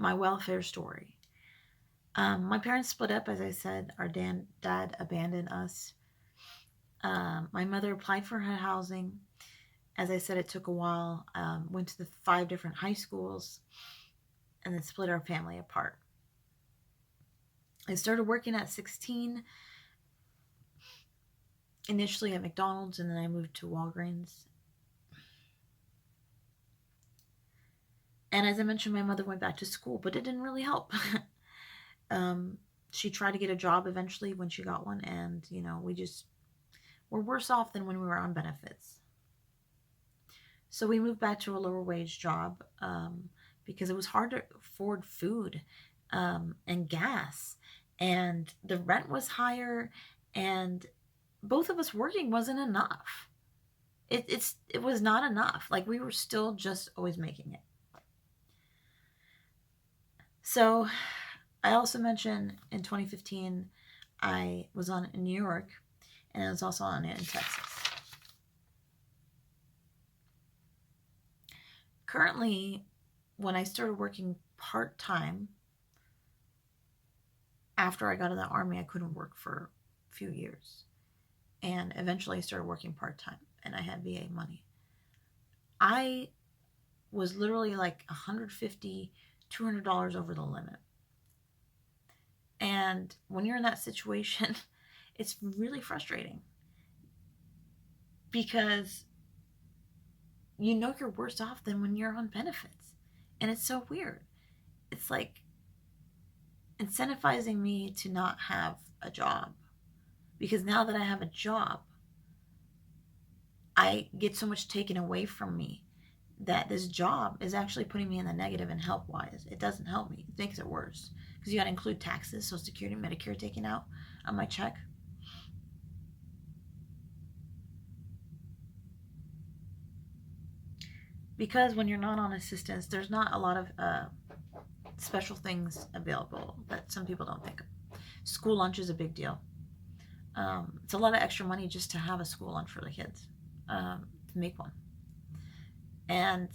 my welfare story. My parents split up, as I said. Our dad abandoned us. My mother applied for her housing. As I said, it took a while. Went to the 5 different high schools and then split our family apart. I started working at 16, initially at McDonald's, and then I moved to Walgreens. And as I mentioned, my mother went back to school, but it didn't really help. She tried to get a job eventually when she got one, and we just were worse off than when we were on benefits. So we moved back to a lower wage job because it was hard to afford food and gas, and the rent was higher, and both of us working wasn't enough. It was not enough. Like, we were still just always making it. So I also mentioned in 2015 I was on in New York, and I was also on it in Texas. Currently, when I started working part-time after I got out of the Army, I couldn't work for a few years. And eventually I started working part-time, and I had VA money. I was literally like $150, $200 over the limit. And when you're in that situation, it's really frustrating because you're worse off than when you're on benefits. And it's so weird. It's like incentivizing me to not have a job, because now that I have a job, I get so much taken away from me that this job is actually putting me in the negative and health wise. It doesn't help me. It makes it worse because you got to include taxes, Social Security, Medicare taken out on my check. Because when you're not on assistance, there's not a lot of special things available that some people don't think of. School lunch is a big deal. It's a lot of extra money just to have a school lunch for the kids, to make one. And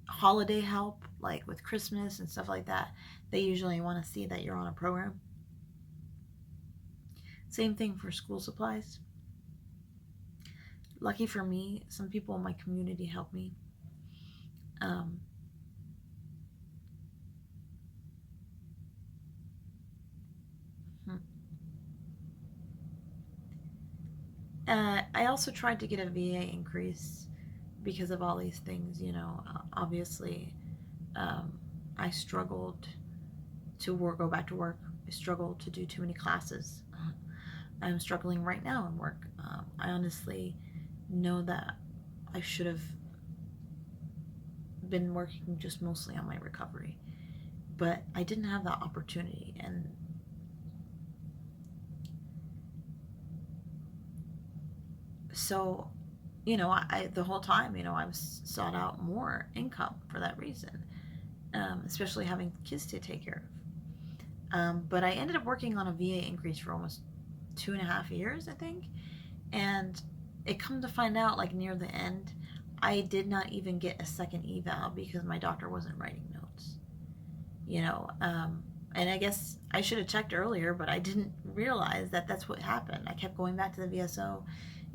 holiday help, like with Christmas and stuff like that, they usually want to see that you're on a program. Same thing for school supplies. Lucky for me, some people in my community help me. I also tried to get a VA increase because of all these things. Obviously, I struggled to go back to work. I struggled to do too many classes. I'm struggling right now in work. I honestly know that I should have been working just mostly on my recovery, but I didn't have that opportunity. And so, the whole time, I've sought out more income for that reason, especially having kids to take care of. But I ended up working on a VA increase for almost 2.5 years, I think. And it come to find out, like near the end, I did not even get a second eval because my doctor wasn't writing notes. And I guess I should have checked earlier, but I didn't realize that that's what happened. I kept going back to the VSO,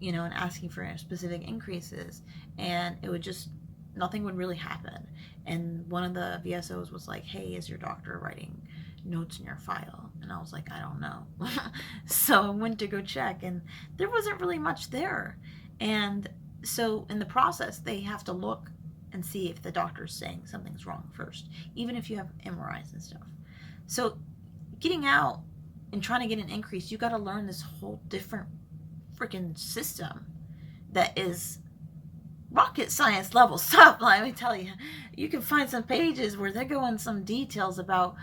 and asking for specific increases, and it would just, nothing would really happen. And one of the VSOs was like, "Hey, is your doctor writing notes in your file?" And I was like, "I don't know." So I went to go check, and there wasn't really much there. And so in the process, they have to look and see if the doctor's saying something's wrong first, even if you have MRIs and stuff. So getting out and trying to get an increase, you got to learn this whole different freaking system that is rocket science level stuff. Let me tell you, you can find some pages where they go in some details about,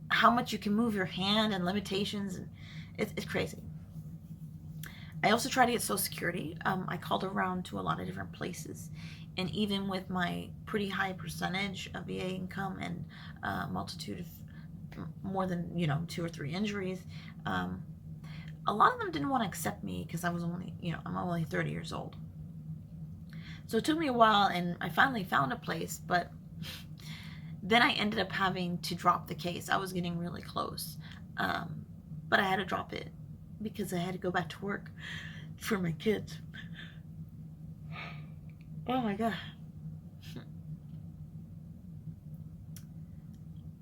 how much you can move your hand and limitations, and it's crazy. I also tried to get Social Security. I called around to a lot of different places, and even with my pretty high percentage of VA income and multitude of more than 2 or 3 injuries, a lot of them didn't want to accept me because I was only, I'm only 30 years old. So it took me a while, and I finally found a place, but then I ended up having to drop the case. I was getting really close, but I had to drop it because I had to go back to work for my kids. Oh my god.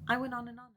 I went on and on.